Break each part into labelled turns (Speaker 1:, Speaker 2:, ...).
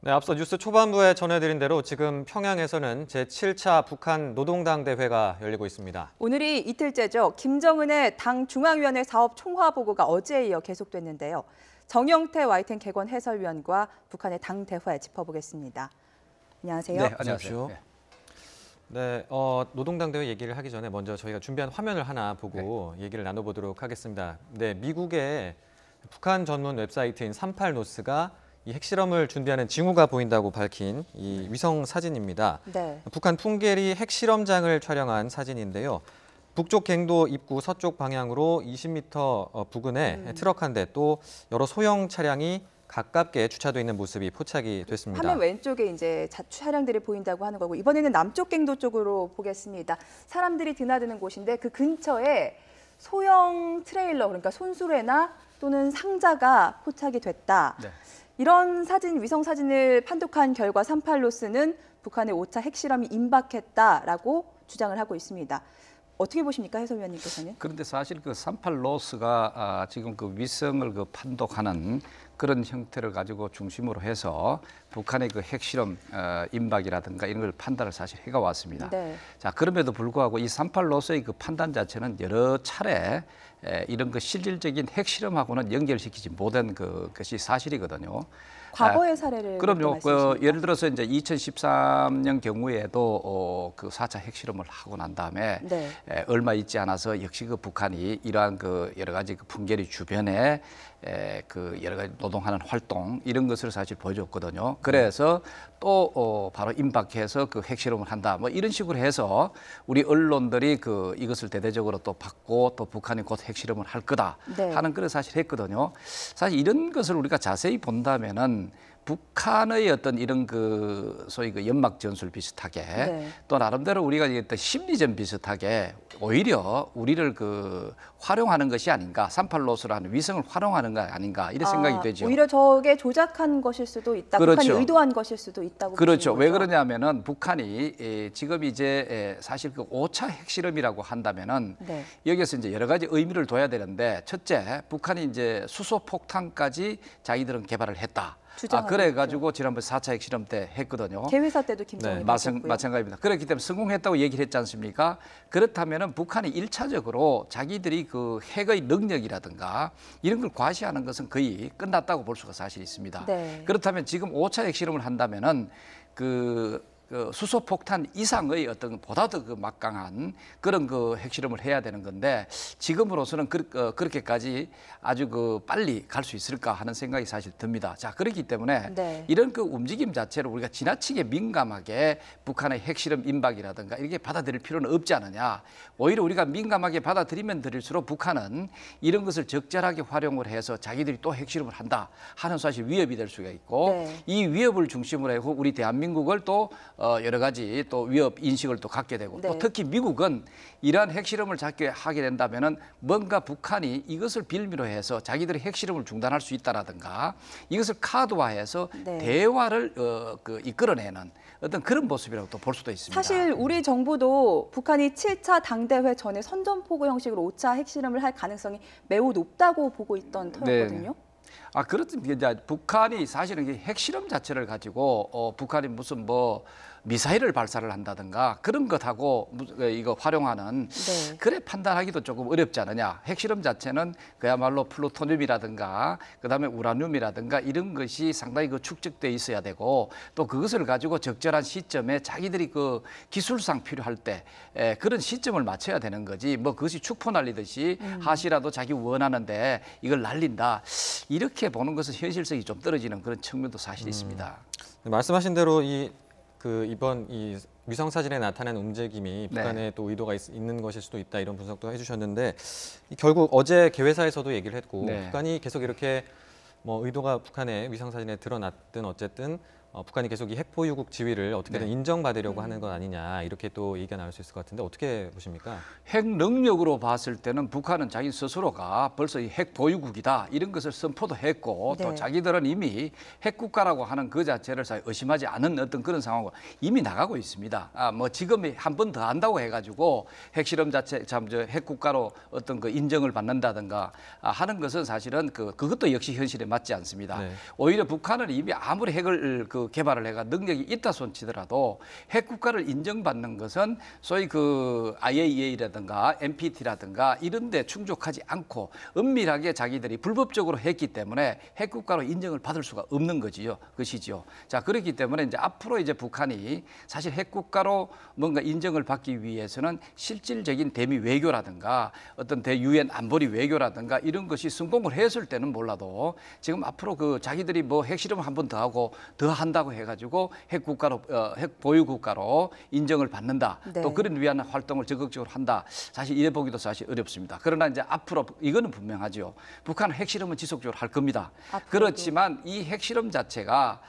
Speaker 1: 네, 앞서 뉴스 초반부에 전해드린 대로 지금 평양에서는 제7차 북한 노동당 대회가 열리고 있습니다.
Speaker 2: 오늘이 이틀째죠. 김정은의 당 중앙위원회 사업 총화 보고가 어제에 이어 계속됐는데요. 정영태 YTN 개건 해설위원과 북한의 당 대회 짚어보겠습니다. 안녕하세요.
Speaker 3: 네, 안녕하세요.
Speaker 1: 네, 노동당 대회 얘기를 하기 전에 먼저 저희가 준비한 화면을 하나 보고 얘기를 나눠보도록 하겠습니다. 네, 미국의 북한 전문 웹사이트인 38노스가 이 핵실험을 준비하는 징후가 보인다고 밝힌 이 위성 사진입니다.
Speaker 2: 네.
Speaker 1: 북한 풍계리 핵실험장을 촬영한 사진인데요. 북쪽 갱도 입구 서쪽 방향으로 20m 부근에 트럭 한 대 또 여러 소형 차량이 가깝게 주차돼 있는 모습이 포착이 됐습니다.
Speaker 2: 화면 왼쪽에 이제 차량들이 보인다고 하는 거고 이번에는 남쪽 갱도 쪽으로 보겠습니다. 사람들이 드나드는 곳인데 그 근처에 소형 트레일러 그러니까 손수레나 또는 상자가 포착이 됐다.
Speaker 3: 네.
Speaker 2: 이런 위성 사진을 판독한 결과 38노스는 북한의 5차 핵실험이 임박했다라고 주장을 하고 있습니다. 어떻게 보십니까, 해설위원님께서는?
Speaker 3: 그런데 사실 그 38로스가 지금 그 위성을 그 판독하는 그런 형태를 가지고 중심으로 해서 북한의 그 핵실험 임박이라든가 이런 걸 판단을 사실 해가 왔습니다.
Speaker 2: 네.
Speaker 3: 자, 그럼에도 불구하고 이 38로스의 그 판단 자체는 여러 차례 이런 그 실질적인 핵실험하고는 연결시키지 못한 것이 사실이거든요.
Speaker 2: 과거의 사례를
Speaker 3: 그럼요.
Speaker 2: 말씀이십니까?
Speaker 3: 예를 들어서 이제 2013년 경우에도 그 4차 핵실험을 하고 난 다음에
Speaker 2: 네.
Speaker 3: 얼마 있지 않아서 역시 그 북한이 이러한 그 여러 가지 그 풍계리 주변에 그 여러 가지 노동하는 활동 이런 것을 사실 보여줬거든요. 그래서 또 바로 임박해서 그 핵실험을 한다. 뭐 이런 식으로 해서 우리 언론들이 그 이것을 대대적으로 또 받고 또 북한이 곧 핵실험을 할 거다
Speaker 2: 네.
Speaker 3: 하는 그런 사실 했거든요. 사실 이런 것을 우리가 자세히 본다면은 북한의 어떤 이런 그 소위 그 연막 전술 비슷하게
Speaker 2: 네.
Speaker 3: 또 나름대로 우리가 어떤 심리전 비슷하게 오히려 우리를 그 활용하는 것이 아닌가 38로스라는 위성을 활용하는 거 아닌가 이런 생각이 되죠.
Speaker 2: 오히려 저게 조작한 것일 수도 있다.
Speaker 3: 그렇죠.
Speaker 2: 북한이 의도한 것일 수도 있다고
Speaker 3: 그렇죠.
Speaker 2: 보시는
Speaker 3: 왜
Speaker 2: 거죠?
Speaker 3: 그러냐면은 북한이 지금 이제 사실 그 5차 핵실험이라고 한다면은
Speaker 2: 네.
Speaker 3: 여기서 이제 여러 가지 의미를 둬야 되는데 첫째, 북한이 이제 수소 폭탄까지 자기들은 개발을 했다.
Speaker 2: 주장하고
Speaker 3: 그래 가지고 지난번 4차 핵실험 때 했거든요.
Speaker 2: 개회사 때도 김정은이
Speaker 1: 네.
Speaker 2: 했었고요.
Speaker 3: 마찬가지입니다. 그렇기 때문에 성공했다고 얘기를 했지 않습니까? 그렇다면은 북한이 1차적으로 자기들이 그 핵의 능력이라든가 이런 걸 과시하는 것은 거의 끝났다고 볼 수가 사실 있습니다.
Speaker 2: 네.
Speaker 3: 그렇다면 지금 5차 핵실험을 한다면은 그 수소폭탄 이상의 어떤 보다 더 그 막강한 그런 그 핵실험을 해야 되는 건데 지금으로서는 그렇게까지 아주 그 빨리 갈 수 있을까 하는 생각이 사실 듭니다. 자, 그렇기 때문에
Speaker 2: 네.
Speaker 3: 이런 그 움직임 자체를 우리가 지나치게 민감하게 북한의 핵실험 임박이라든가 이렇게 받아들일 필요는 없지 않느냐. 오히려 우리가 민감하게 받아들이면 들일수록 북한은 이런 것을 적절하게 활용을 해서 자기들이 또 핵실험을 한다 하는 사실 위협이 될 수가 있고
Speaker 2: 네.
Speaker 3: 이 위협을 중심으로 해서 우리 대한민국을 또 여러 가지 또 위협 인식을 또 갖게 되고
Speaker 2: 네.
Speaker 3: 또 특히 미국은 이러한 핵실험을 하게 된다면은 뭔가 북한이 이것을 빌미로 해서 자기들의 핵실험을 중단할 수 있다라든가 이것을 카드화해서
Speaker 2: 네.
Speaker 3: 대화를 이끌어내는 어떤 그런 모습이라고 또 볼 수도 있습니다.
Speaker 2: 사실 우리 정부도 북한이 7차 당대회 전에 선전포고 형식으로 5차 핵실험을 할 가능성이 매우 높다고 보고 있던 터였거든요.
Speaker 3: 그렇습니다. 이제 북한이 사실은 이 핵실험 자체를 가지고 북한이 무슨 뭐 미사일을 발사를 한다든가 그런 것하고 이거 활용하는
Speaker 2: 네.
Speaker 3: 그래 판단하기도 조금 어렵지 않느냐. 핵실험 자체는 그야말로 플루토늄이라든가 그다음에 우라늄이라든가 이런 것이 상당히 그 축적돼 있어야 되고 또 그것을 가지고 적절한 시점에 자기들이 그 기술상 필요할 때 그런 시점을 맞춰야 되는 거지. 뭐 그것이 축포 날리듯이 하시라도 자기 원하는데 이걸 날린다. 이렇게 보는 것은 현실성이 좀 떨어지는 그런 측면도 사실 있습니다.
Speaker 1: 말씀하신 대로 이번 이 위성 사진에 나타난 움직임이 북한의 또 의도가 있는 것일 수도 있다 이런 분석도 해주셨는데 결국 어제 개회사에서도 얘기를 했고
Speaker 3: 네.
Speaker 1: 북한이 계속 이렇게 뭐 의도가 북한의 위성 사진에 드러났든 어쨌든 북한이 계속 이 핵보유국 지위를 어떻게든 인정받으려고 하는 것 아니냐 이렇게 또 얘기가 나올 수 있을 것 같은데 어떻게 보십니까?
Speaker 3: 핵 능력으로 봤을 때는 북한은 자기 스스로가 벌써 이 핵 보유국이다 이런 것을 선포도 했고
Speaker 2: 네.
Speaker 3: 또 자기들은 이미 핵국가라고 하는 그 자체를 의심하지 않은 어떤 그런 상황으로 이미 나가고 있습니다. 뭐 지금 한 번 더 한다고 해가지고 핵실험 자체 핵국가로 어떤 그 인정을 받는다든가 하는 것은 사실은 그것도 역시 현실에 맞지 않습니다.
Speaker 1: 네.
Speaker 3: 오히려 북한은 이미 아무리 핵을 그 개발을 해가 능력이 있다 손치더라도 핵 국가를 인정받는 것은 소위 그 IAEA라든가 NPT라든가 이런 데 충족하지 않고 은밀하게 자기들이 불법적으로 했기 때문에 핵 국가로 인정을 받을 수가 없는 것이죠. 자, 그렇기 때문에 이제 앞으로 이제 북한이 사실 핵 국가로 뭔가 인정을 받기 위해서는 실질적인 대미 외교라든가 어떤 대유엔 안보리 외교라든가 이런 것이 성공을 했을 때는 몰라도 지금 앞으로 그 자기들이 뭐 핵실험 한 번 더 하고 더 한다고 해가지고 핵 국가로 핵 보유 국가로 인정을 받는다.
Speaker 2: 네.
Speaker 3: 또 그런 위한 활동을 적극적으로 한다. 사실 이래 보기도 사실 어렵습니다. 그러나 이제 앞으로 이거는 분명하죠. 북한은 핵실험은 지속적으로 할 겁니다.
Speaker 2: 앞으로도.
Speaker 3: 그렇지만 이 핵실험 자체가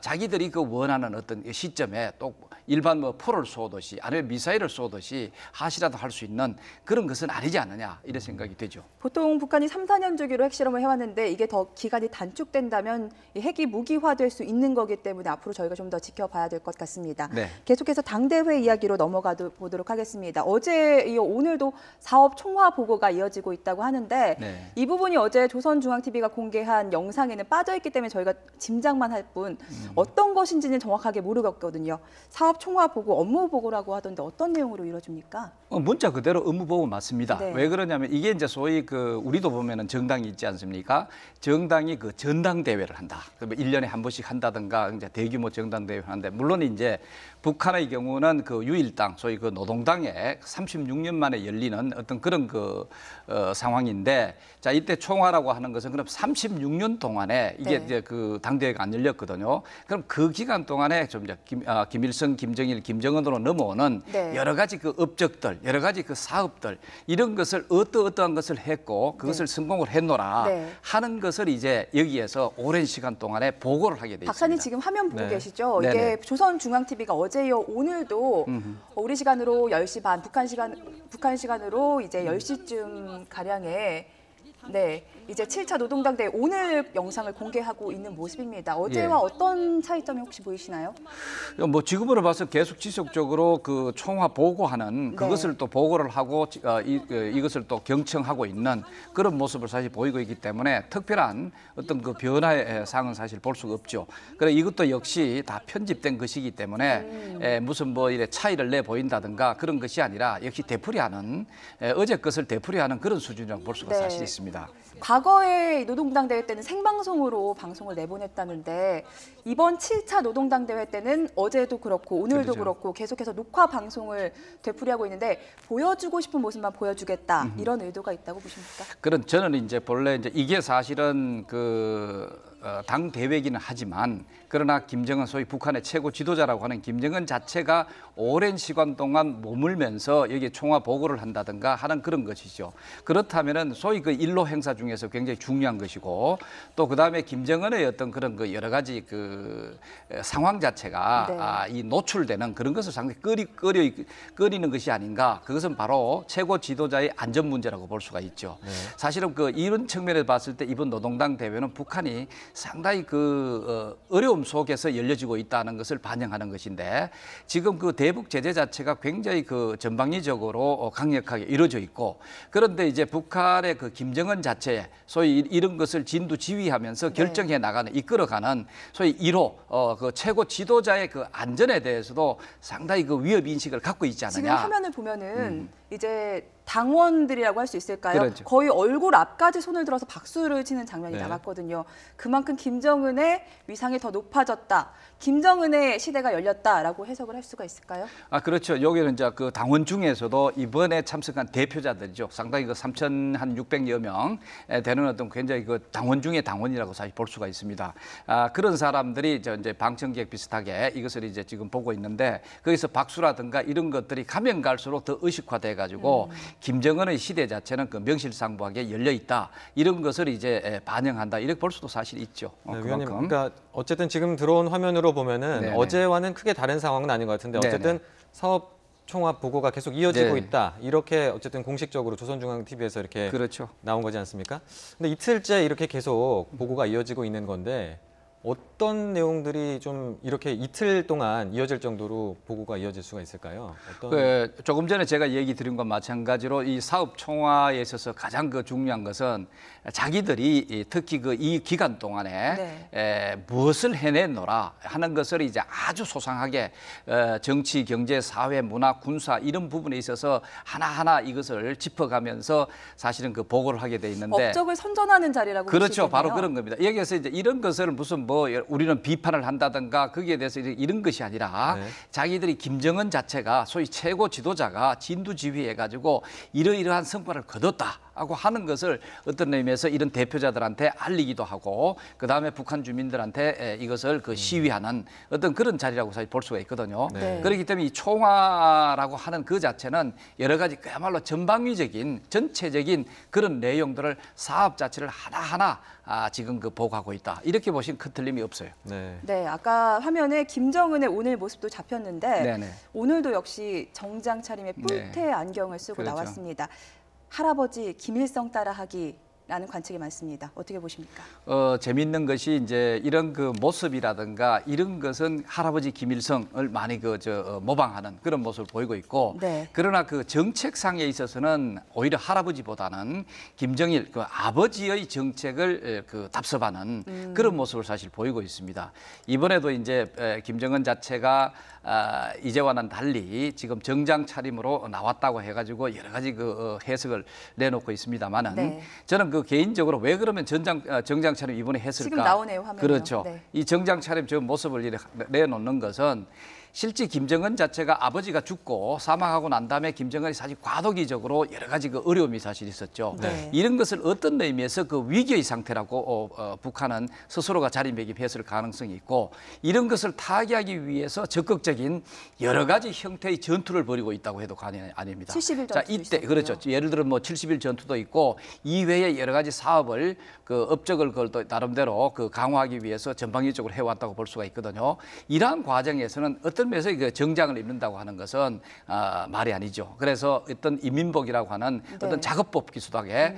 Speaker 3: 자기들이 그 원하는 어떤 시점에 또 일반 뭐 포를 쏘듯이 아니면 미사일을 쏘듯이 하시라도 할 수 있는 그런 것은 아니지 않느냐 이런 생각이 되죠.
Speaker 2: 보통 북한이 3, 4년 주기로 핵실험을 해왔는데 이게 더 기간이 단축된다면 이 핵이 무기화될 수 있는 거기 때문에 앞으로 저희가 좀 더 지켜봐야 될 것 같습니다.
Speaker 3: 네.
Speaker 2: 계속해서 당대회 이야기로 넘어가 보도록 하겠습니다. 어제 이어 오늘도 사업 총화 보고가 이어지고 있다고 하는데
Speaker 3: 네.
Speaker 2: 이 부분이 어제 조선중앙TV가 공개한 영상에는 빠져있기 때문에 저희가 짐작만 할 뿐 어떤 것인지는 정확하게 모르겠거든요. 사업 총화 보고 업무 보고라고 하던데 어떤 내용으로 이루어집니까?
Speaker 3: 문자 그대로 업무 보고 맞습니다.
Speaker 2: 네.
Speaker 3: 왜 그러냐면 이게 이제 소위 그 우리도 보면은 정당이 있지 않습니까? 정당이 그 전당대회를 한다. 그러면 1년에 한 번씩 한다든가 이제 대규모 정당대회를 하는데 물론 이제 북한의 경우는 그 유일당 소위 그 노동당에 36년 만에 열리는 어떤 그런 그 상황인데 자 이때 총화라고 하는 것은 그럼 36년 동안에 이게
Speaker 2: 네.
Speaker 3: 이제 그 당대회가 안 열렸거든요. 그럼 그 기간 동안에 좀 이제 김일성, 김정일, 김정은으로 넘어오는
Speaker 2: 네.
Speaker 3: 여러 가지 그 업적들, 여러 가지 그 사업들 이런 것을 어떠한 것을 했고 그것을 성공을 했노라
Speaker 2: 네.
Speaker 3: 하는 것을 이제 여기에서 오랜 시간 동안에 보고를 하게 돼
Speaker 2: 박사님
Speaker 3: 있습니다.
Speaker 2: 지금 화면 보고
Speaker 1: 네.
Speaker 2: 계시죠?
Speaker 3: 네네.
Speaker 2: 이게 조선중앙TV가 어제 이어 오늘도 우리 시간으로 10시 반, 북한 시간으로 이제 10시쯤 가량에 네, 이제 7차 노동당대 오늘 영상을 공개하고 있는 모습입니다. 어제와
Speaker 3: 예.
Speaker 2: 어떤 차이점이 혹시 보이시나요?
Speaker 3: 뭐 지금으로 봐서 계속 지속적으로 그 총화 보고하는
Speaker 2: 네.
Speaker 3: 그것을 또 보고를 하고 이것을 또 경청하고 있는 그런 모습을 사실 보이고 있기 때문에 특별한 어떤 그 변화의 사항은 사실 볼 수가 없죠. 그래 이것도 역시 다 편집된 것이기 때문에 무슨 뭐 이래 차이를 내 보인다든가 그런 것이 아니라 역시 되풀이하는 어제 것을 되풀이하는 그런 수준이라고 볼 수가
Speaker 2: 네.
Speaker 3: 사실 있습니다.
Speaker 2: 과거에 노동당 대회 때는 생방송으로 방송을 내보냈다는데 이번 7차 노동당 대회 때는 어제도 그렇고 오늘도
Speaker 3: 그렇죠.
Speaker 2: 그렇고 계속해서 녹화 방송을 되풀이하고 있는데 보여주고 싶은 모습만 보여주겠다 이런 의도가 있다고 보십니까?
Speaker 3: 그런 저는 이제 본래 이제 이게 사실은 당 대회기는 하지만 그러나 김정은 소위 북한의 최고 지도자라고 하는 김정은 자체가 오랜 시간 동안 머물면서 여기 총화 보고를 한다든가 하는 그런 것이죠. 그렇다면은 소위 그 일로 행사 중에서 굉장히 중요한 것이고 또 그다음에 김정은의 어떤 그런 그 여러 가지 그 상황 자체가
Speaker 2: 네.
Speaker 3: 이 노출되는 그런 것을 상당히 꺼리는 것이 아닌가. 그것은 바로 최고 지도자의 안전 문제라고 볼 수가 있죠.
Speaker 1: 네.
Speaker 3: 사실은 이런 측면에서 봤을 때 이번 노동당 대회는 북한이 상당히 어려움 속에서 열려지고 있다는 것을 반영하는 것인데 지금 그 대북 제재 자체가 굉장히 전방위적으로 강력하게 이루어져 있고 그런데 이제 북한의 그 김정은 자체 소위 이런 것을 진두지휘하면서 결정해 나가는 이끌어가는 소위 1호 그 최고 지도자의 그 안전에 대해서도 상당히 그 위협 인식을 갖고 있지 않느냐.
Speaker 2: 지금 화면을 보면은 이제 당원들이라고 할 수 있을까요?
Speaker 3: 그렇죠.
Speaker 2: 거의 얼굴 앞까지 손을 들어서 박수를 치는 장면이
Speaker 3: 네.
Speaker 2: 나왔거든요. 그만큼 김정은의 위상이 더 높아졌다. 김정은의 시대가 열렸다라고 해석을 할 수가 있을까요?
Speaker 3: 그렇죠. 여기는 이제 그 당원 중에서도 이번에 참석한 대표자들이죠. 상당히 3,600여 명 되는 어떤 굉장히 당원 중에 당원이라고 사실 볼 수가 있습니다. 그런 사람들이 이제 방청객 비슷하게 이것을 이제 지금 보고 있는데 거기서 박수라든가 이런 것들이 가면 갈수록 더 의식화돼 가지고 김정은의 시대 자체는 그 명실상부하게 열려 있다. 이런 것을 이제 반영한다. 이렇게 볼 수도 사실 있죠.
Speaker 1: 네, 위원님, 그러니까 어쨌든 지금 들어온 화면으로 보면은
Speaker 3: 네네.
Speaker 1: 어제와는 크게 다른 상황은 아닌 것 같은데 어쨌든
Speaker 3: 네네.
Speaker 1: 사업 총합 보고가 계속 이어지고
Speaker 3: 네.
Speaker 1: 있다. 이렇게 어쨌든 공식적으로 조선중앙TV에서 이렇게
Speaker 3: 그렇죠.
Speaker 1: 나온 거지 않습니까? 근데 이틀째 이렇게 계속 보고가 이어지고 있는 건데 어떤 내용들이 좀 이렇게 이틀 동안 이어질 정도로 보고가 이어질 수가 있을까요?
Speaker 3: 조금 전에 제가 얘기 드린 것과 마찬가지로 이 사업 총화에 있어서 가장 중요한 것은 자기들이 특히 이 기간 동안에 무엇을 해냈노라 하는 것을 이제 아주 소상하게 정치, 경제, 사회, 문화, 군사 이런 부분에 있어서 하나하나 이것을 짚어가면서 사실은 그 보고를 하게 돼 있는데
Speaker 2: 업적을 선전하는 자리라고
Speaker 3: 그렇죠.
Speaker 2: 보시겠네요.
Speaker 3: 바로 그런 겁니다. 여기에서 이제 이런 것을 무슨 뭐 우리는 비판을 한다든가 거기에 대해서 이런 것이 아니라 자기들이 김정은 자체가 소위 최고 지도자가 진두지휘해 가지고 이러이러한 성과를 거뒀다라고 하는 것을 어떤 의미에서 이런 대표자들한테 알리기도 하고 그다음에 북한 주민들한테 이것을 시위하는 어떤 그런 자리라고 사실 볼 수가 있거든요. 그렇기 때문에 이 총화라고 하는 그 자체는 여러 가지 그야말로 전방위적인 전체적인 그런 내용들을 사업 자체를 하나하나 지금 보고하고 있다. 이렇게 보시면 큰 틀림이 없어요.
Speaker 2: 네, 아까 화면에 김정은의 오늘 모습도 잡혔는데
Speaker 3: 네네.
Speaker 2: 오늘도 역시 정장 차림에 뿔테 안경을 쓰고
Speaker 3: 그렇죠.
Speaker 2: 나왔습니다. 할아버지 김일성 따라하기라는 관측이 많습니다. 어떻게 보십니까?
Speaker 3: 재미있는 것이 이제 이런 모습이라든가 이런 것은 할아버지 김일성을 많이 모방하는 그런 모습을 보이고 있고 그러나 그 정책상에 있어서는 오히려 할아버지보다는 김정일 아버지의 정책을 답습하는 그런 모습을 사실 보이고 있습니다. 이번에도 이제 김정은 자체가 이제와는 달리 지금 정장 차림으로 나왔다고 해가지고 여러 가지 해석을 내놓고 있습니다만은 저는 개인적으로 왜 그러면 정장 차림 이번에 했을까?
Speaker 2: 지금 나오네요, 화면에.
Speaker 3: 그렇죠. 이 정장 차림 저 모습을 내놓는 것은 실제 김정은 자체가 아버지가 죽고 사망하고 난 다음에 김정은이 사실 과도기적으로 여러 가지 어려움이 사실 있었죠. 이런 것을 어떤 의미에서 위기의 상태라고 북한은 스스로가 자리매김했을 가능성이 있고 이런 것을 타개하기 위해서 적극적인 여러 가지 형태의 전투를 벌이고 있다고 해도 과언이 아닙니다.
Speaker 2: 70일 전투도
Speaker 3: 자, 이때
Speaker 2: 있었고요.
Speaker 3: 그렇죠. 예를 들어 70일 전투도 있고 이외에 여러 가지 사업을 업적을 또 나름대로 강화하기 위해서 전방위적으로 해왔다고 볼 수가 있거든요. 이러한 과정에서는 어떤 면에서 정장을 입는다고 하는 것은 말이 아니죠. 그래서 어떤 인민복이라고 하는 어떤 작업복 기수하게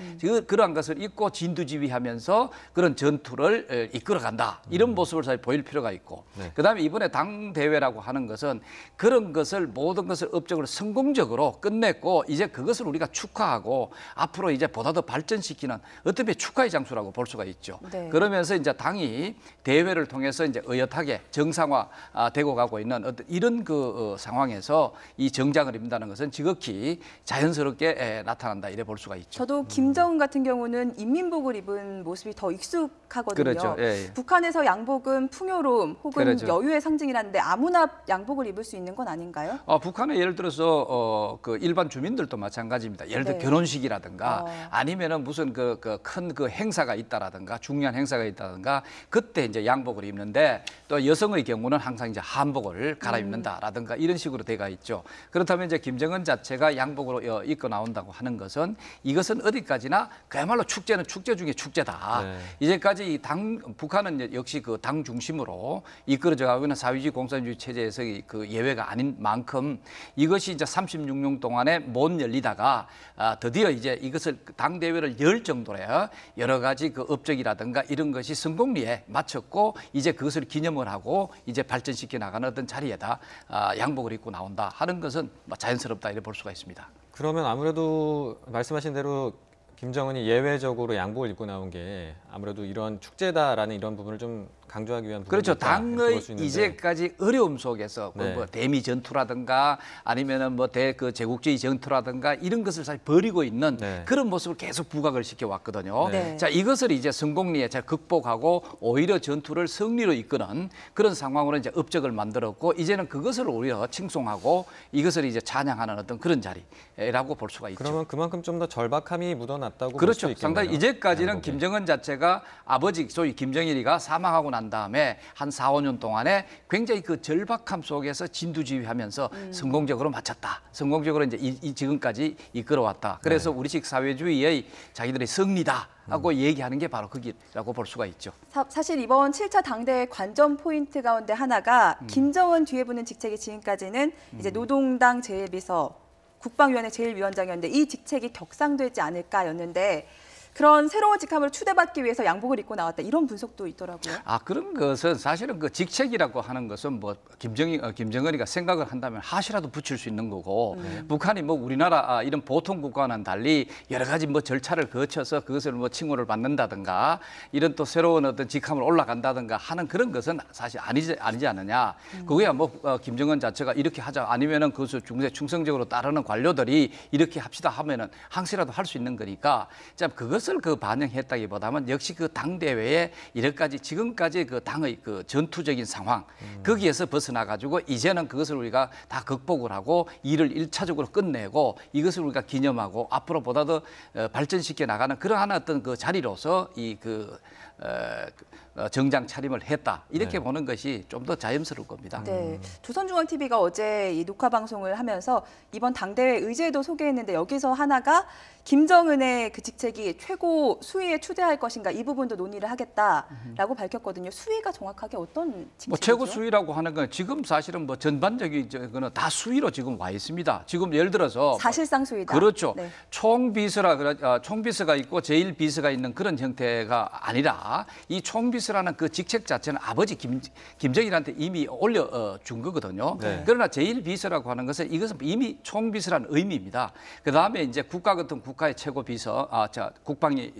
Speaker 3: 그러한 것을 입고 진두지휘하면서 그런 전투를 이끌어간다. 이런 모습을 사실 보일 필요가 있고 그다음에 이번에 당 대회라고 하는 것은 그런 것을 모든 것을 업적을 성공적으로 끝냈고 이제 그것을 우리가 축하하고 앞으로 이제 보다 더 발전시키는 어떤 축하의 장소라고 볼 수가 있죠. 그러면서 이제 당이 대회를 통해서 이제 의젓하게 정상화되고 가고 있는 어떤 이런 상황에서 이 정장을 입는다는 것은 지극히 자연스럽게 나타난다 이래 볼 수가 있죠.
Speaker 2: 저도 김정은 같은 경우는 인민복을 입은 모습이 더 익숙하거든요.
Speaker 3: 그렇죠.
Speaker 2: 북한에서 양복은 풍요로움 혹은
Speaker 3: 그렇죠.
Speaker 2: 여유의 상징이라는데 아무나 양복을 입을 수 있는 건 아닌가요?
Speaker 3: 북한은 예를 들어서 일반 주민들도 마찬가지입니다. 예를 들어 결혼식이라든가 아니면은 무슨 큰 행사가 있다라든가 중요한 행사가 있다든가 그때 이제 양복을 입는데 또 여성의 경우는 항상 이제 한복을 갈아입는다라든가 이런 식으로 돼가 있죠. 그렇다면 이제 김정은 자체가 양복으로 입고 나온다고 하는 것은 이것은 어디까지나 그야말로 축제는 축제 중에 축제다. 이제까지 북한은 역시 당 중심으로 이끌어져 가고 있는 사회주의 공산주의 체제에서 예외가 아닌 만큼 이것이 이제 36년 동안에 못 열리다가 드디어 이제 이것을 당 대회를 열 정도의 여러 가지 업적이라든가 이런 것이 성공리에 마쳤고 이제 그것을 기념을 하고 이제 발전시켜 나가는 어떤 자리에다 양복을 입고 나온다 하는 것은 자연스럽다 이렇게 볼 수가 있습니다.
Speaker 1: 그러면 아무래도 말씀하신 대로 김정은이 예외적으로 양복을 입고 나온 게 아무래도 이런 축제다라는 이런 부분을 좀 강조하기 위한 부분이
Speaker 3: 그렇죠.
Speaker 1: 있다,
Speaker 3: 당의 이제까지 어려움 속에서 뭐 대미 전투라든가 아니면은 제국주의 전투라든가 이런 것을 사실 벌이고 있는 그런 모습을 계속 부각을 시켜 왔거든요. 자, 이것을 이제 성공리에 잘 극복하고 오히려 전투를 승리로 이끄는 그런 상황으로 이제 업적을 만들었고 이제는 그것을 오히려 칭송하고 이것을 이제 찬양하는 어떤 그런 자리라고 볼 수가 있죠.
Speaker 1: 그러면 그만큼 좀 더 절박함이 묻어났다고 볼 수
Speaker 3: 그렇죠.
Speaker 1: 있겠네요.
Speaker 3: 상당히 이제까지는
Speaker 1: 양복에.
Speaker 3: 김정은 자체가 아버지 소위 김정일이가 사망하고 난 다음에 한 4, 5년 동안에 굉장히 절박함 속에서 진두지휘하면서 성공적으로 마쳤다. 성공적으로 이제 지금까지 이끌어왔다. 그래서 우리식 사회주의의 자기들의 승리다. 하고 얘기하는 게 바로 거기라고 볼 수가 있죠.
Speaker 2: 사실 이번 7차 당대회 관전 포인트 가운데 하나가 김정은 뒤에 붙는 직책이 지금까지는 이제 노동당 제일비서 국방위원회 제1위원장이었는데 이 직책이 격상되지 않을까였는데 그런 새로운 직함으로 추대받기 위해서 양복을 입고 나왔다 이런 분석도 있더라고요.
Speaker 3: 그런 것은 사실은 그 직책이라고 하는 것은 뭐 김정은이가 생각을 한다면 하시라도 붙일 수 있는 거고 북한이 뭐 우리나라 이런 보통 국가와는 달리 여러 가지 뭐 절차를 거쳐서 그것을 뭐 칭호를 받는다든가 이런 또 새로운 어떤 직함을 올라간다든가 하는 그런 것은 사실 아니지 않느냐. 그거야 뭐 김정은 자체가 이렇게 하자 아니면은 그것을 충성적으로 따르는 관료들이 이렇게 합시다 하면은 항시라도 할 수 있는 거니까 자 그것을 그 반영했다기보다는 역시 그 당 대회에 이렇게까지 지금까지 그 당의 그 전투적인 상황 거기에서 벗어나 가지고 이제는 그것을 우리가 다 극복을 하고 일을 일차적으로 끝내고 이것을 우리가 기념하고 앞으로 보다 더 발전시켜 나가는 그러한 어떤 그 자리로서 이 그 정장 차림을 했다 이렇게
Speaker 1: 네.
Speaker 3: 보는 것이 좀 더 자연스러울 겁니다.
Speaker 2: 네, 조선중앙TV가 어제 이 녹화 방송을 하면서 이번 당대회 의제도 소개했는데 여기서 하나가 김정은의 그 직책이 최고 수위에 추대할 것인가 이 부분도 논의를 하겠다라고 밝혔거든요. 수위가 정확하게 어떤 직책이죠?
Speaker 3: 뭐 최고 수위라고 하는 건 지금 사실은 뭐 전반적인 거는 다 수위로 지금 와 있습니다. 지금 예를 들어서
Speaker 2: 사실상 수위다.
Speaker 3: 그렇죠.
Speaker 2: 네.
Speaker 3: 총비서가 있고 제1비서가 있는 그런 형태가 아니라 이 총비서라는 그 직책 자체는 아버지 김정일한테 이미 올려준 거거든요.
Speaker 1: 네.
Speaker 3: 그러나 제1비서라고 하는 것은 이것은 이미 총비서라는 의미입니다. 그다음에 이제 국가 같은 국가의 최고 비서, 국방위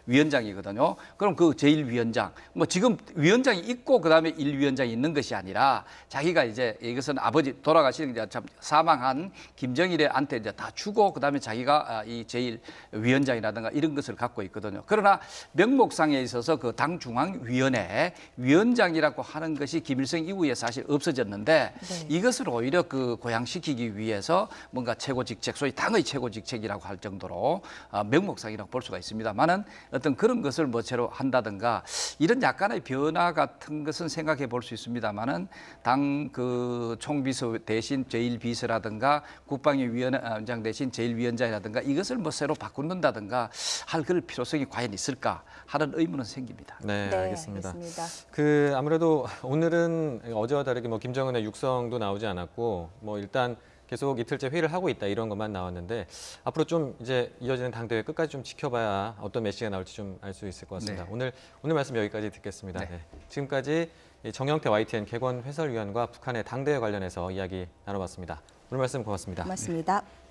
Speaker 3: 위원장이거든요. 그럼 그 제1위원장, 뭐 지금 위원장이 있고 그다음에 1위원장이 있는 것이 아니라 자기가 이제 이것은 아버지 돌아가신 이제 참 사망한 김정일한테 이제 다 주고 그다음에 자기가 이 제1위원장이라든가 이런 것을 갖고 있거든요. 그러나 명목상에 있어서 그 당 중앙위원회 위원장이라고 하는 것이 김일성 이후에 사실 없어졌는데
Speaker 2: 네.
Speaker 3: 이것을 오히려 그 고양시키기 위해서 뭔가 최고 직책, 소위 당의 최고 직책이라고 할 정도로 명목상이라고 볼 수가 있습니다만은 어떤 그런 것을 뭐채로 한다든가 이런 약간의 변화 같은 것은 생각해 볼 수 있습니다만은 당 그 총비서 대신 제1비서라든가 국방위 위원장 대신 제1위원장이라든가 이것을 뭐 새로 바꾼다든가 할 그럴 필요성이 과연 있을까 하는 의문은 생깁니다.
Speaker 1: 네,
Speaker 2: 네,
Speaker 1: 알겠습니다.
Speaker 2: 알겠습니다.
Speaker 1: 그 아무래도 오늘은 어제와 다르게 뭐 김정은의 육성도 나오지 않았고 뭐 일단 계속 이틀째 회의를 하고 있다 이런 것만 나왔는데 앞으로 좀 이제 이어지는 당대회 끝까지 좀 지켜봐야 어떤 메시지가 나올지 좀 알 수 있을 것 같습니다.
Speaker 3: 네.
Speaker 1: 오늘 말씀 여기까지 듣겠습니다.
Speaker 3: 네.
Speaker 1: 네. 지금까지 정영태 YTN 개건 해설위원과 북한의 당대회 관련해서 이야기 나눠봤습니다. 오늘 말씀 고맙습니다.
Speaker 2: 고맙습니다.